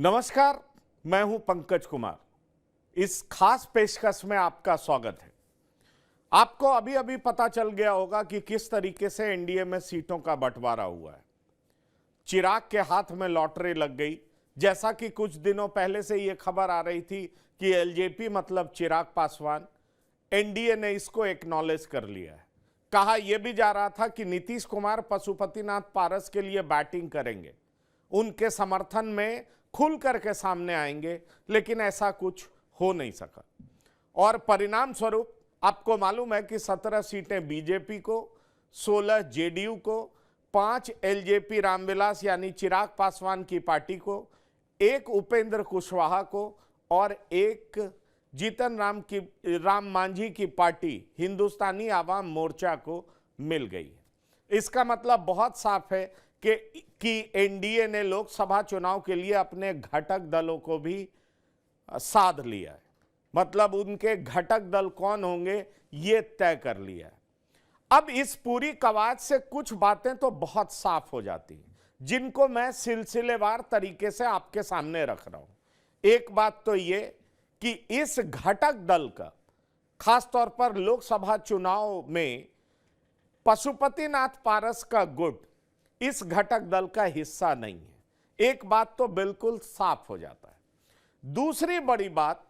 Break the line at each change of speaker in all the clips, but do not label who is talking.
नमस्कार, मैं हूं पंकज कुमार। इस खास पेशकश में आपका स्वागत है। आपको अभी अभी पता चल गया होगा कि किस तरीके से एनडीए में सीटों का बंटवारा हुआ है। चिराग के हाथ में लॉटरी लग गई। जैसा कि कुछ दिनों पहले से यह खबर आ रही थी कि एलजेपी मतलब चिराग पासवान, एनडीए ने इसको एक्नॉलेज कर लिया है। कहा यह भी जा रहा था कि नीतीश कुमार पशुपतिनाथ पारस के लिए बैटिंग करेंगे, उनके समर्थन में खुल करके सामने आएंगे, लेकिन ऐसा कुछ हो नहीं सका। और परिणाम स्वरूप आपको मालूम है कि 17 सीटें बीजेपी को, 16 जेडीयू को, 5 एलजेपी रामविलास यानी चिराग पासवान की पार्टी को, 1 उपेंद्र कुशवाहा को और 1 जीतन राम मांझी की पार्टी हिंदुस्तानी आवाम मोर्चा को मिल गई है। इसका मतलब बहुत साफ है कि एनडीए ने लोकसभा चुनाव के लिए अपने घटक दलों को भी साध लिया है। मतलब उनके घटक दल कौन होंगे ये तय कर लिया है। अब इस पूरी कवायद से कुछ बातें तो बहुत साफ हो जाती हैं, जिनको मैं सिलसिलेवार तरीके से आपके सामने रख रहा हूं। एक बात तो ये कि इस घटक दल का खासतौर पर लोकसभा चुनाव में पशुपतिनाथ पारस का गुट इस घटक दल का हिस्सा नहीं है। एक बात तो बिल्कुल साफ हो जाता है। दूसरी बड़ी बात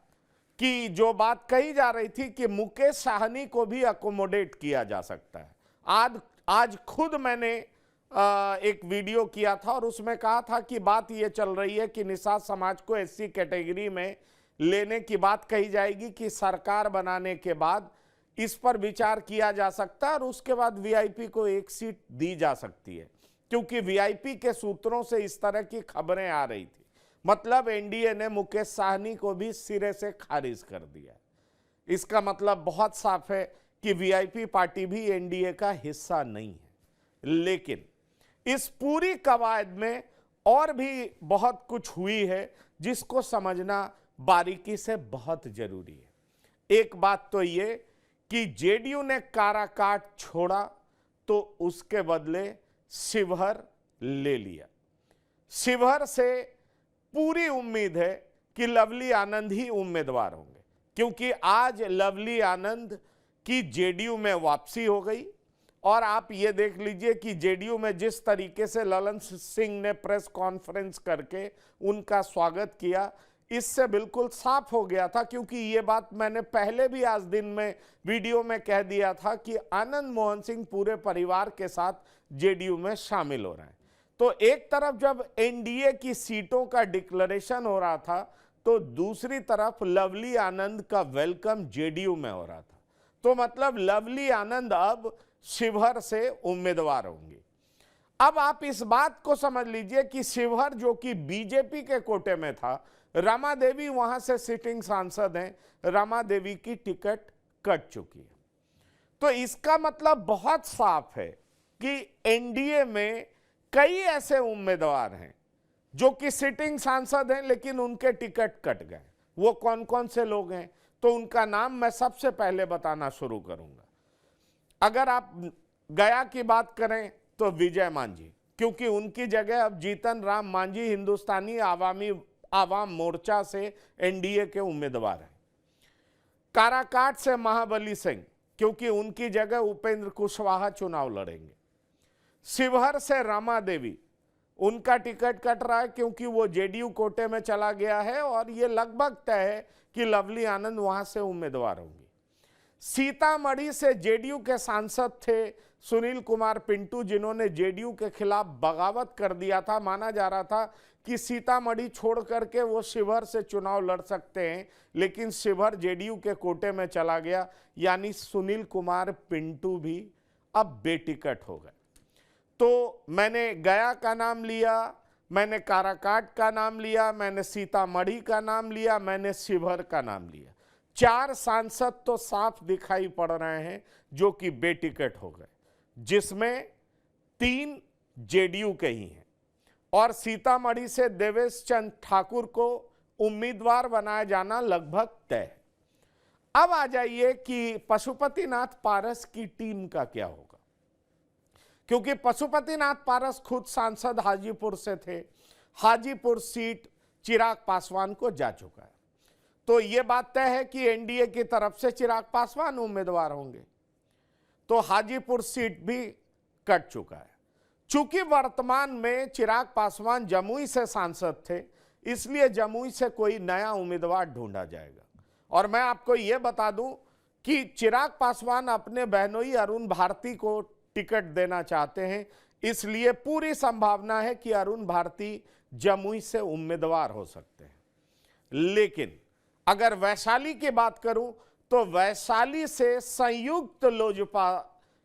कि जो बात कही जा रही थी कि मुकेश साहनी को भी अकोमोडेट किया जा सकता है। आज खुद मैंने एक वीडियो किया था और उसमें कहा था कि बात यह चल रही है कि निषाद समाज को एससी कैटेगरी में लेने की बात कही जाएगी कि सरकार बनाने के बाद इस पर विचार किया जा सकता है और उसके बाद वीआईपी को 1 सीट दी जा सकती है, क्योंकि वीआईपी के सूत्रों से इस तरह की खबरें आ रही थी। मतलब एनडीए ने मुकेश साहनी को भी सिरे से खारिज कर दिया। इसका मतलब बहुत साफ है कि वीआईपी पार्टी भी एनडीए का हिस्सा नहीं है। लेकिन इस पूरी कवायद में और भी बहुत कुछ हुई है जिसको समझना बारीकी से बहुत जरूरी है। एक बात तो ये कि जेडीयू ने काराकाट छोड़ा तो उसके बदले शिवहर ले लिया। शिवहर से पूरी उम्मीद है कि लवली आनंद ही उम्मीदवार होंगे, क्योंकि आज लवली आनंद की जेडीयू में वापसी हो गई। और आप ये देख लीजिए कि जेडीयू में जिस तरीके से ललन सिंह ने प्रेस कॉन्फ्रेंस करके उनका स्वागत किया, इससे बिल्कुल साफ हो गया था। क्योंकि ये बात मैंने पहले भी आज दिन में वीडियो में कह दिया था कि आनंद मोहन सिंह पूरे परिवार के साथ जेडीयू में शामिल हो रहे हैं। तो एक तरफ जब एनडीए की सीटों का डिक्लेरेशन हो रहा था, तो दूसरी तरफ लवली आनंद का वेलकम जेडीयू में हो रहा था। तो मतलब लवली आनंद अब शिवहर से उम्मीदवार होंगे। अब आप इस बात को समझ लीजिए कि शिवहर जो कि बीजेपी के कोटे में था, रमा देवी वहां से सिटिंग सांसद हैं, रमा देवी की टिकट कट चुकी है। तो इसका मतलब बहुत साफ है कि एनडीए में कई ऐसे उम्मीदवार हैं जो कि सिटिंग सांसद हैं, लेकिन उनके टिकट कट गए। वो कौन कौन से लोग हैं, तो उनका नाम मैं सबसे पहले बताना शुरू करूंगा। अगर आप गया की बात करें तो विजय मांझी, क्योंकि उनकी जगह अब जीतन राम मांझी हिंदुस्तानी आवाम मोर्चा से एनडीए के उम्मीदवार हैं। काराकाट से महाबली सिंह, क्योंकि उनकी जगह उपेंद्र कुशवाहा चुनाव लड़ेंगे। शिवहर से रमा देवी, उनका टिकट कट रहा है क्योंकि वो जेडीयू कोटे में चला गया है और ये लगभग तय है कि लवली आनंद वहां से उम्मीदवार होंगे। सीतामढ़ी से जेडीयू के सांसद थे सुनील कुमार पिंटू, जिन्होंने जेडीयू के खिलाफ बगावत कर दिया था। माना जा रहा था कि सीतामढ़ी छोड़ करके वो शिवहर से चुनाव लड़ सकते हैं, लेकिन शिवहर जेडीयू के कोटे में चला गया, यानी सुनील कुमार पिंटू भी अब बेटिकट हो गए। तो मैंने गया का नाम लिया, मैंने काराकाट का नाम लिया, मैंने सीतामढ़ी का नाम लिया, मैंने शिवहर का नाम लिया। 4 सांसद तो साफ दिखाई पड़ रहे हैं जो कि बेटिकट हो गए, जिसमें 3 जेडीयू के ही हैं। और सीतामढ़ी से देवेश चंद ठाकुर को उम्मीदवार बनाया जाना लगभग तय है। अब आ जाइए कि पशुपतिनाथ पारस की टीम का क्या होगा, क्योंकि पशुपतिनाथ पारस खुद सांसद हाजीपुर से थे। हाजीपुर सीट चिराग पासवान को जा चुका है। तो यह बात तय है कि एनडीए की तरफ से चिराग पासवान उम्मीदवार होंगे। तो हाजीपुर सीट भी कट चुका है। चूंकि वर्तमान में चिराग पासवान जमुई से सांसद थे, इसलिए जमुई से कोई नया उम्मीदवार ढूंढा जाएगा। और मैं आपको यह बता दूं कि चिराग पासवान अपने बहनोई अरुण भारती को टिकट देना चाहते हैं, इसलिए पूरी संभावना है कि अरुण भारती जमुई से उम्मीदवार हो सकते हैं। लेकिन अगर वैशाली की बात करूं तो वैशाली से संयुक्त लोजपा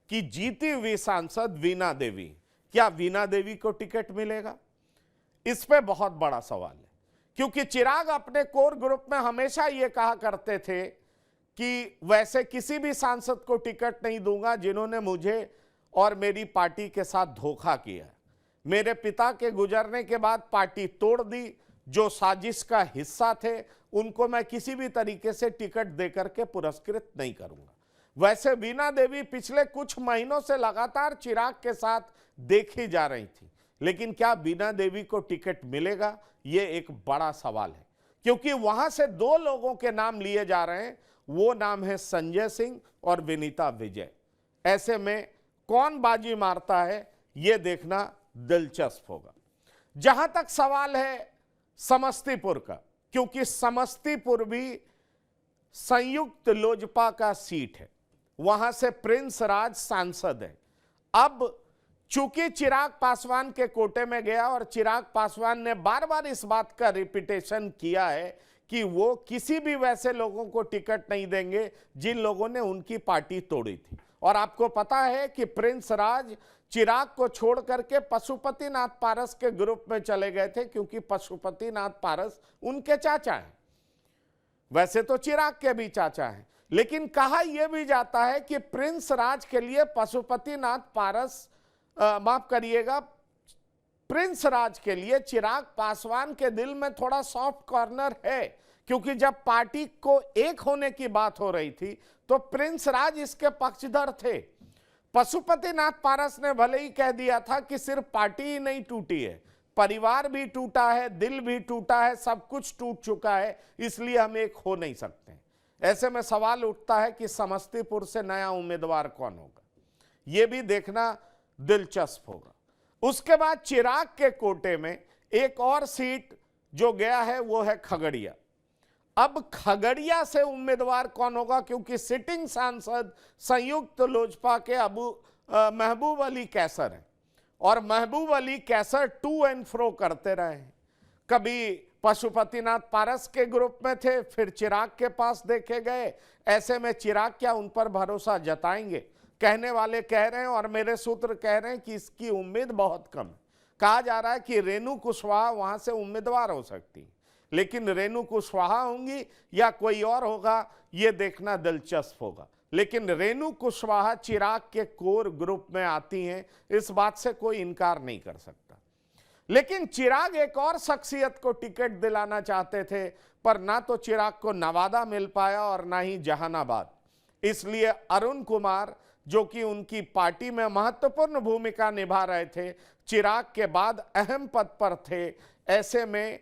की जीती हुई सांसद वीणा देवी, क्या वीणा देवी को टिकट मिलेगा? इस पे बहुत बड़ा सवाल है, क्योंकि चिराग अपने कोर ग्रुप में हमेशा यह कहा करते थे कि वैसे किसी भी सांसद को टिकट नहीं दूंगा जिन्होंने मुझे और मेरी पार्टी के साथ धोखा किया। मेरे पिता के गुजरने के बाद पार्टी तोड़ दी, जो साजिश का हिस्सा थे उनको मैं किसी भी तरीके से टिकट देकर के पुरस्कृत नहीं करूंगा। वैसे वीणा देवी पिछले कुछ महीनों से लगातार चिराग के साथ देखी जा रही थी, लेकिन क्या वीणा देवी को टिकट मिलेगा, यह एक बड़ा सवाल है। क्योंकि वहां से दो लोगों के नाम लिए जा रहे हैं, वो नाम है संजय सिंह और विनीता विजय। ऐसे में कौन बाजी मारता है, यह देखना दिलचस्प होगा। जहां तक सवाल है समस्तीपुर का, क्योंकि समस्तीपुर भी संयुक्त लोजपा का सीट है, वहां से प्रिंस राज सांसद है। अब चूंकि चिराग पासवान के कोटे में गया और चिराग पासवान ने बार बार इस बात का रिपीटेशन किया है कि वो किसी भी वैसे लोगों को टिकट नहीं देंगे जिन लोगों ने उनकी पार्टी तोड़ी थी। और आपको पता है कि प्रिंस राज चिराग को छोड़ करके पशुपतिनाथ पारस के ग्रुप में चले गए थे, क्योंकि पशुपतिनाथ पारस उनके चाचा हैं। वैसे तो चिराग के भी चाचा हैं, लेकिन कहा यह भी जाता है कि प्रिंस राज के लिए पशुपतिनाथ पारस माफ करिएगा, प्रिंस राज के लिए चिराग पासवान के दिल में थोड़ा सॉफ्ट कॉर्नर है, क्योंकि जब पार्टी को एक होने की बात हो रही थी तो प्रिंस राज इसके पक्षधर थे। पशुपतिनाथ पारस ने भले ही कह दिया था कि सिर्फ पार्टी ही नहीं टूटी है, परिवार भी टूटा है, दिल भी टूटा है, सब कुछ टूट चुका है, इसलिए हम एक हो नहीं सकते। ऐसे में सवाल उठता है कि समस्तीपुर से नया उम्मीदवार कौन होगा, यह भी देखना दिलचस्प होगा। उसके बाद चिराग के कोटे में एक और सीट जो गया है वो है खगड़िया। अब खगड़िया से उम्मीदवार कौन होगा, क्योंकि सिटिंग सांसद संयुक्त लोजपा के महबूब अली कैसर हैं, और महबूब अली कैसर टू एंड फ्रो करते रहे हैं। कभी पशुपतिनाथ पारस के ग्रुप में थे, फिर चिराग के पास देखे गए। ऐसे में चिराग क्या उन पर भरोसा जताएंगे? कहने वाले कह रहे हैं और मेरे सूत्र कह रहे हैं कि इसकी उम्मीद बहुत कम है। कहा जा रहा है कि रेणु कुशवाहा वहां से उम्मीदवार हो सकती है, लेकिन रेणु कुशवाहा होंगी या कोई और होगा, यह देखना दिलचस्प होगा। लेकिन रेणु कुशवाहा चिराग के कोर ग्रुप में आती हैं, इस बात से कोई इनकार नहीं कर सकता। लेकिन चिराग एक और शख्सियत को टिकट दिलाना चाहते थे, पर ना तो चिराग को नवादा मिल पाया और ना ही जहानाबाद। इसलिए अरुण कुमार, जो कि उनकी पार्टी में महत्वपूर्ण भूमिका निभा रहे थे, चिराग के बाद अहम पद पर थे। ऐसे में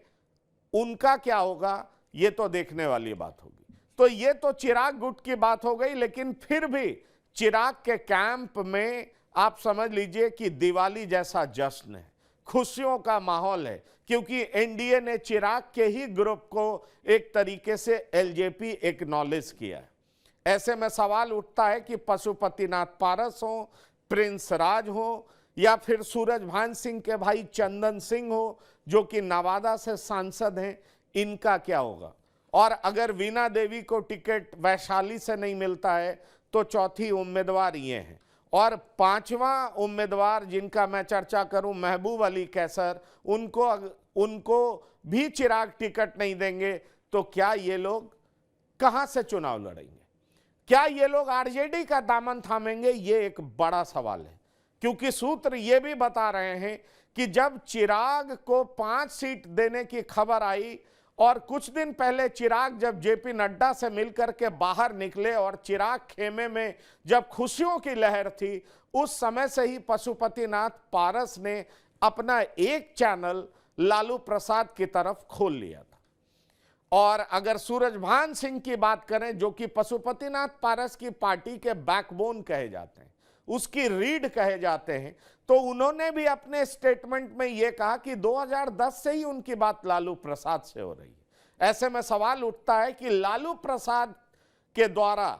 उनका क्या होगा, ये तो देखने वाली बात होगी। तो ये तो चिराग गुट की बात हो गई, लेकिन फिर भी चिराग के कैंप में आप समझ लीजिए कि दिवाली जैसा जश्न है, खुशियों का माहौल है, क्योंकि एनडीए ने चिराग के ही ग्रुप को एक तरीके से एलजेपी एक्नॉलेज किया है। ऐसे में सवाल उठता है कि पशुपतिनाथ पारस हो, प्रिंस राज हो, या फिर सूरजभान सिंह के भाई चंदन सिंह हो, जो कि नवादा से सांसद हैं, इनका क्या होगा? और अगर वीणा देवी को टिकट वैशाली से नहीं मिलता है तो चौथी उम्मीदवार ये हैं। और पांचवा उम्मीदवार जिनका मैं चर्चा करूं, महबूब अली कैसर, उनको भी चिराग टिकट नहीं देंगे, तो क्या ये लोग कहां से चुनाव लड़ेंगे? क्या ये लोग आरजेडी का दामन थामेंगे? ये एक बड़ा सवाल है, क्योंकि सूत्र ये भी बता रहे हैं कि जब चिराग को 5 सीट देने की खबर आई और कुछ दिन पहले चिराग जब जेपी नड्डा से मिलकर के बाहर निकले और चिराग खेमे में जब खुशियों की लहर थी, उस समय से ही पशुपतिनाथ पारस ने अपना एक चैनल लालू प्रसाद की तरफ खोल लिया था। और अगर सूरजभान सिंह की बात करें, जो कि पशुपतिनाथ पारस की पार्टी के बैकबोन कहे जाते हैं, उसकी रीढ़ कहे जाते हैं, तो उन्होंने भी अपने स्टेटमेंट में यह कहा कि 2010 से ही उनकी बात लालू प्रसाद से हो रही है। ऐसे में सवाल उठता है कि लालू प्रसाद के द्वारा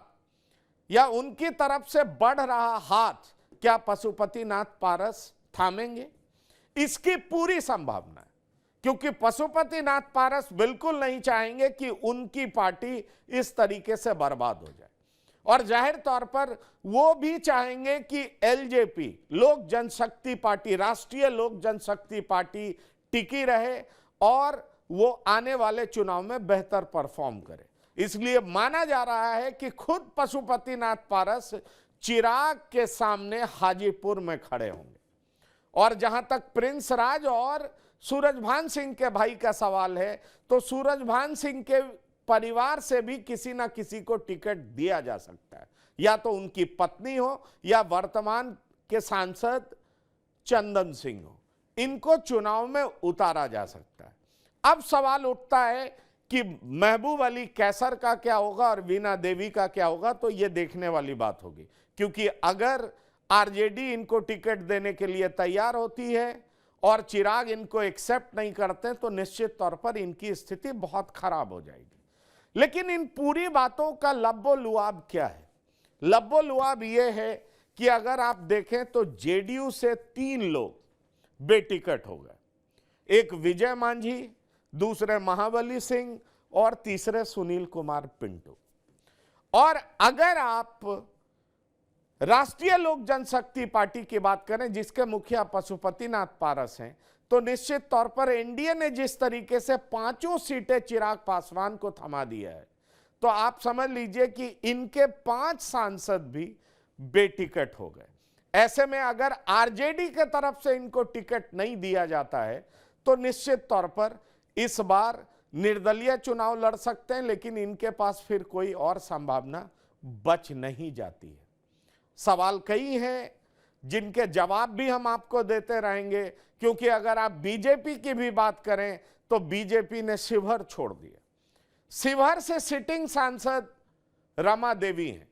या उनकी तरफ से बढ़ रहा हाथ क्या पशुपतिनाथ पारस थामेंगे? इसकी पूरी संभावना है, क्योंकि पशुपतिनाथ पारस बिल्कुल नहीं चाहेंगे कि उनकी पार्टी इस तरीके से बर्बाद हो जाए, और जाहिर तौर पर वो भी चाहेंगे कि एलजेपी, लोक जनशक्ति पार्टी, राष्ट्रीय लोक जनशक्ति पार्टी टिकी रहे और वो आने वाले चुनाव में बेहतर परफॉर्म करे। इसलिए माना जा रहा है कि खुद पशुपतिनाथ पारस चिराग के सामने हाजीपुर में खड़े होंगे। और जहां तक प्रिंस राज और सूरजभान सिंह के भाई का सवाल है, तो सूरजभान सिंह के परिवार से भी किसी ना किसी को टिकट दिया जा सकता है, या तो उनकी पत्नी हो या वर्तमान के सांसद चंदन सिंह हो, इनको चुनाव में उतारा जा सकता है। अब सवाल उठता है कि महबूब अली कैसर का क्या होगा और वीणा देवी का क्या होगा, तो यह देखने वाली बात होगी, क्योंकि अगर आरजेडी इनको टिकट देने के लिए तैयार होती है और चिराग इनको एक्सेप्ट नहीं करते, तो निश्चित तौर पर इनकी स्थिति बहुत खराब हो जाएगी। लेकिन इन पूरी बातों का लब्बो-लुआब क्या है? लब्बो-लुआब यह है कि अगर आप देखें तो जेडीयू से 3 लोग बेटिकट हो गए, एक विजय मांझी, दूसरे महाबली सिंह और तीसरे सुनील कुमार पिंटू। और अगर आप राष्ट्रीय लोक जनशक्ति पार्टी की बात करें, जिसके मुखिया पशुपतिनाथ पारस हैं, तो निश्चित तौर पर एनडीए ने जिस तरीके से 5 सीटें चिराग पासवान को थमा दिया है, तो आप समझ लीजिए कि इनके 5 सांसद भी बेटिकट हो गए। ऐसे में अगर आरजेडी के तरफ से इनको टिकट नहीं दिया जाता है, तो निश्चित तौर पर इस बार निर्दलीय चुनाव लड़ सकते हैं, लेकिन इनके पास फिर कोई और संभावना बच नहीं जाती है। सवाल कई हैं जिनके जवाब भी हम आपको देते रहेंगे, क्योंकि अगर आप बीजेपी की भी बात करें तो बीजेपी ने शिवहर छोड़ दिया। शिवहर से सिटिंग सांसद रमा देवी हैं,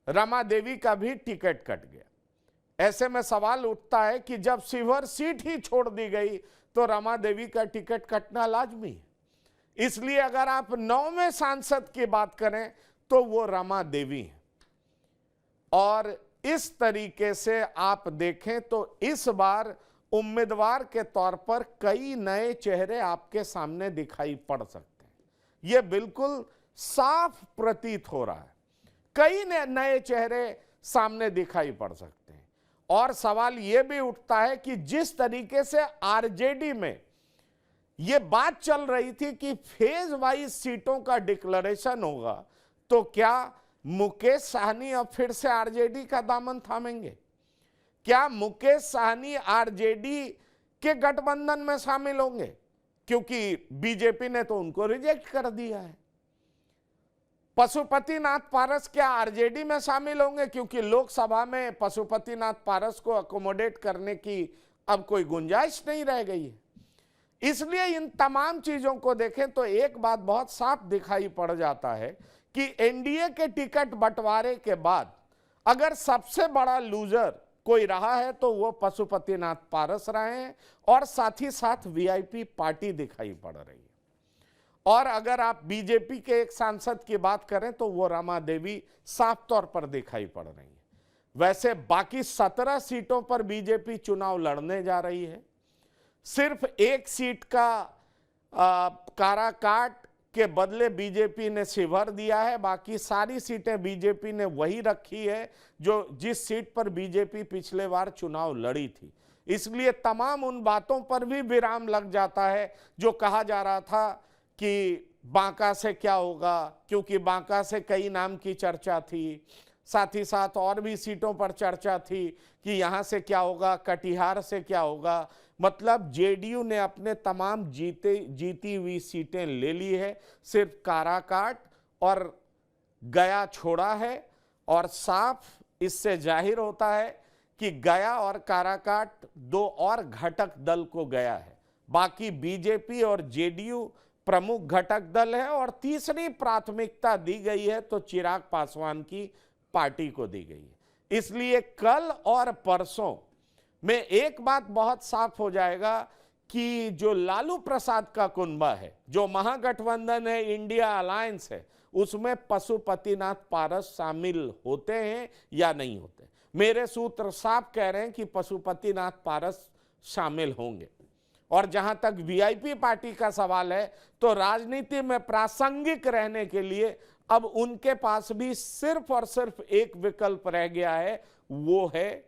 रमा देवी का भी टिकट कट गया। ऐसे में सवाल उठता है कि जब शिवहर सीट ही छोड़ दी गई, तो रमा देवी का टिकट कटना लाजमी है। इसलिए अगर आप 9वें सांसद की बात करें तो वो रमा देवी हैं। और इस तरीके से आप देखें तो इस बार उम्मीदवार के तौर पर कई नए चेहरे आपके सामने दिखाई पड़ सकते हैं। यह बिल्कुल साफ प्रतीत हो रहा है, कई नए चेहरे सामने दिखाई पड़ सकते हैं। और सवाल यह भी उठता है कि जिस तरीके से आरजेडी में यह बात चल रही थी कि फेज वाइज सीटों का डिक्लेरेशन होगा, तो क्या मुकेश साहनी अब फिर से आरजेडी का दामन थामेंगे? क्या मुकेश साहनी आरजेडी के गठबंधन में शामिल होंगे? क्योंकि बीजेपी ने तो उनको रिजेक्ट कर दिया है। पशुपतिनाथ पारस क्या आरजेडी में शामिल होंगे? क्योंकि लोकसभा में पशुपतिनाथ पारस को अकोमोडेट करने की अब कोई गुंजाइश नहीं रह गई है। इसलिए इन तमाम चीजों को देखें तो एक बात बहुत साफ दिखाई पड़ जाता है कि एनडीए के टिकट बंटवारे के बाद अगर सबसे बड़ा लूजर कोई रहा है तो वो पशुपतिनाथ पारस रहे हैं, और साथ ही साथ वीआईपी पार्टी दिखाई पड़ रही है। और अगर आप बीजेपी के एक सांसद की बात करें तो वो रमा देवी साफ तौर पर दिखाई पड़ रही है। वैसे बाकी 17 सीटों पर बीजेपी चुनाव लड़ने जा रही है। सिर्फ 1 सीट का काराकाट के बदले बीजेपी ने शिवहर दिया है, बाकी सारी सीटें बीजेपी ने वही रखी है जो जिस सीट पर बीजेपी पिछले बार चुनाव लड़ी थी। इसलिए तमाम उन बातों पर भी विराम लग जाता है जो कहा जा रहा था कि बांका से क्या होगा, क्योंकि बांका से कई नाम की चर्चा थी, साथ ही साथ और भी सीटों पर चर्चा थी कि यहां से क्या होगा, कटिहार से क्या होगा। मतलब जेडीयू ने अपने तमाम जीती हुई सीटें ले ली है, सिर्फ काराकाट और गया छोड़ा है। और साफ इससे जाहिर होता है कि गया और काराकाट 2 और घटक दल को गया है। बाकी बीजेपी और जेडीयू प्रमुख घटक दल है, और तीसरी प्राथमिकता दी गई है तो चिराग पासवान की पार्टी को दी गई है। इसलिए कल और परसों में एक बात बहुत साफ हो जाएगा कि जो लालू प्रसाद का कुनबा है, जो महागठबंधन है, इंडिया अलायंस है, उसमें पशुपतिनाथ पारस शामिल होते हैं या नहीं होते। मेरे सूत्र साफ कह रहे हैं कि पशुपतिनाथ पारस शामिल होंगे। और जहां तक वीआईपी पार्टी का सवाल है, तो राजनीति में प्रासंगिक रहने के लिए अब उनके पास भी सिर्फ और सिर्फ एक विकल्प रह गया है, वो है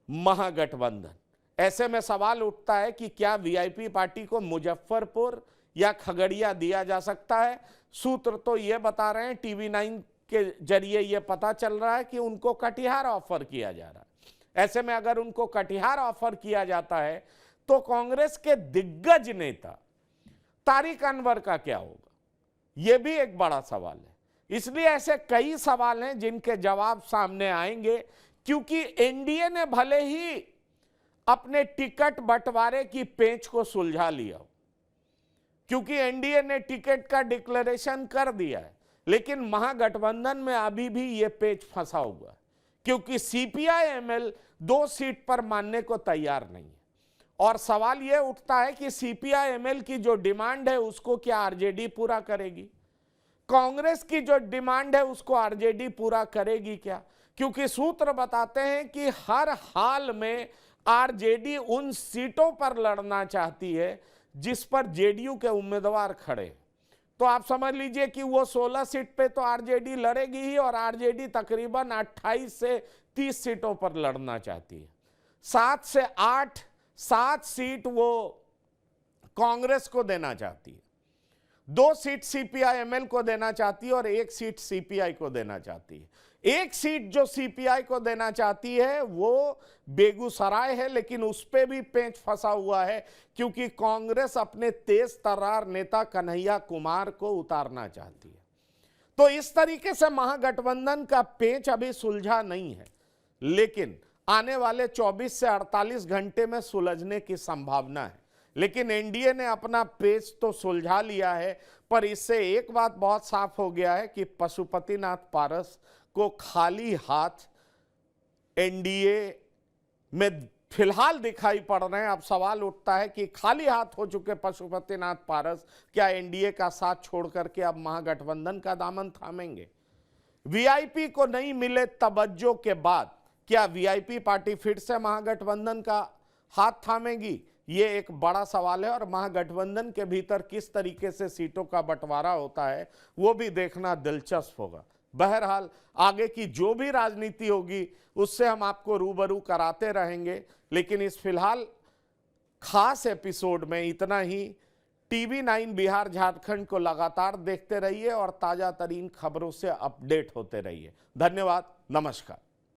महागठबंधन। ऐसे में सवाल उठता है कि क्या वीआईपी पार्टी को मुजफ्फरपुर या खगड़िया दिया जा सकता है। सूत्र तो ये बता रहे हैं, टीवी 9 के जरिए ये पता चल रहा है कि उनको कटिहार ऑफर किया जा रहा है। ऐसे में अगर उनको कटिहार ऑफर किया जाता है तो कांग्रेस के दिग्गज नेता तारिक अनवर का क्या होगा, यह भी एक बड़ा सवाल है। इसलिए ऐसे कई सवाल हैं जिनके जवाब सामने आएंगे, क्योंकि एनडीए ने भले ही अपने टिकट बंटवारे की पेंच को सुलझा लिया, क्योंकि एनडीए ने टिकट का डिक्लेरेशन कर दिया है, लेकिन महागठबंधन में अभी भी यह पेच फंसा हुआ है, क्योंकि सीपीआई-एमएल 2 सीट पर मानने को तैयार नहीं है। और सवाल यह उठता है कि सीपीआई-एमएल की जो डिमांड है उसको क्या आरजेडी पूरा करेगी, कांग्रेस की जो डिमांड है उसको आरजेडी पूरा करेगी क्या, क्योंकि सूत्र बताते हैं कि हर हाल में आरजेडी उन सीटों पर लड़ना चाहती है जिस पर जेडीयू के उम्मीदवार खड़े। तो आप समझ लीजिए कि वो 16 सीट पे तो आरजेडी लड़ेगी ही, और आरजेडी तकरीबन 28 से 30 सीटों पर लड़ना चाहती है। 7 सीट वो कांग्रेस को देना चाहती है, 2 सीट सीपीआई-एमएल को देना चाहती है और 1 सीट सीपीआई को देना चाहती है। 1 सीट जो सीपीआई को देना चाहती है वो बेगूसराय है, लेकिन उस पे भी पेंच फंसा हुआ है, क्योंकि कांग्रेस अपने तेज तर्रार नेता कन्हैया कुमार को उतारना चाहती है। तो इस तरीके से महागठबंधन का पेंच अभी सुलझा नहीं है, लेकिन आने वाले 24 से 48 घंटे में सुलझने की संभावना है। लेकिन एनडीए ने अपना पेच तो सुलझा लिया है, पर इससे एक बात बहुत साफ हो गया है कि पशुपतिनाथ पारस को खाली हाथ एनडीए में फिलहाल दिखाई पड़ रहे हैं। अब सवाल उठता है कि खाली हाथ हो चुके पशुपतिनाथ पारस क्या एनडीए का साथ छोड़ करके अब महागठबंधन का दामन थामेंगे? वीआईपी को नहीं मिले तवज्जो के बाद क्या वीआईपी पार्टी फिर से महागठबंधन का हाथ थामेगी? ये एक बड़ा सवाल है, और महागठबंधन के भीतर किस तरीके से सीटों का बंटवारा होता है वो भी देखना दिलचस्प होगा। बहरहाल आगे की जो भी राजनीति होगी उससे हम आपको रूबरू कराते रहेंगे, लेकिन इस फिलहाल खास एपिसोड में इतना ही। टीवी 9 बिहार झारखंड को लगातार देखते रहिए और ताजा तरीन खबरों से अपडेट होते रहिए। धन्यवाद, नमस्कार।